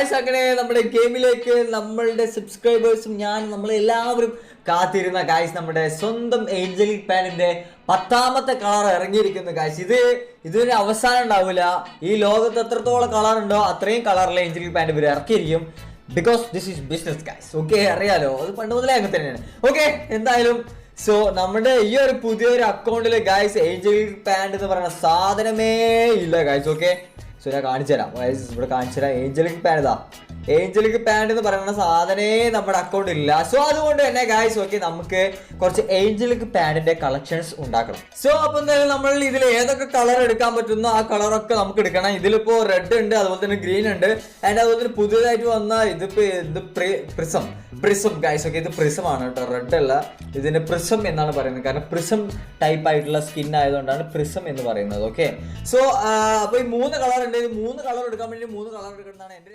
Guys അങ്ങനെ നമ്മുടെ ഗെയിമിലേക്ക് നമ്മളുടെ സബ്സ്ക്രൈബേഴ്സും നമ്മളെല്ലാവരും കാത്തിരുന്ന ഗായ്സ് നമ്മുടെ സ്വന്തം ഏഞ്ചലിക് പാനിന്റെ 10ാമത്തെ കളർ ഇറങ്ങിയിരിക്കുന്നു ഗായ്സ്. ഇതിന് അവസാനം ഉണ്ടാവില്ല. ഈ ലോകത്ത് എത്രത്തോളം കളർ ഉണ്ടോ അത്രയും കളറിൽ ഏഞ്ചലിക് പാൻ ഇവർ ഇറക്കിയിരിക്കും. Because this is business guys. Okay, അറിയാലോ, അത് പണ്ട് മുതലേ അങ്ങനെ തന്നെയാണ്. ഓക്കെ, എന്തായാലും സോ നമ്മുടെ ഈ ഒരു പുതിയൊരു അക്കൗണ്ടിൽ ഗായ്സ് ഏഞ്ചലിക് പാൻ എന്ന് പറയുന്ന സാധനമേ ഇല്ല ഗായ്സ്. ഓക്കെ, സോ ഞാൻ കാണിച്ചു തരാം ഗായ്സ്. ഇവിടെ കാണിച്ചു തരാം. ഏഞ്ചലിക് പാൻ എന്ന് പറയുന്ന സാധനേ നമ്മുടെ അക്കൗണ്ട് ഇല്ല. സോ അതുകൊണ്ട് തന്നെ ഗായ്സ് ഓക്കെ, നമുക്ക് കുറച്ച് ഏഞ്ചലിക് പാനിന്റെ കളക്ഷൻസ് ഉണ്ടാക്കണം. സോ അപ്പൊ എന്തായാലും നമ്മൾ ഇതിൽ ഏതൊക്കെ കളർ എടുക്കാൻ പറ്റുന്നോ ആ കളറൊക്കെ നമുക്ക് എടുക്കണം. ഇതിലിപ്പോ റെഡ് ഉണ്ട്, അതുപോലെ തന്നെ ഗ്രീൻ ഉണ്ട്, ആൻഡ് അതുപോലെ തന്നെ പുതിയതായിട്ട് വന്ന ഇത് പ്രിസം ഗായ്സ്. ഓക്കെ, ഇത് പ്രിസം ആണ് കേട്ടോ, റെഡ് അല്ല. ഇതിന് പ്രിസം എന്നാണ് പറയുന്നത്, കാരണം പ്രിസം ടൈപ്പ് ആയിട്ടുള്ള സ്കിൻ ആയതുകൊണ്ടാണ് പ്രിസം എന്ന് പറയുന്നത്. ഓക്കെ, സോ അപ്പൊ ഈ 3 കളർ ഉണ്ട്. 3 കളർ എടുക്കാൻ വേണ്ടി 3 കളർ എടുക്കുന്നതാണ് എന്റെ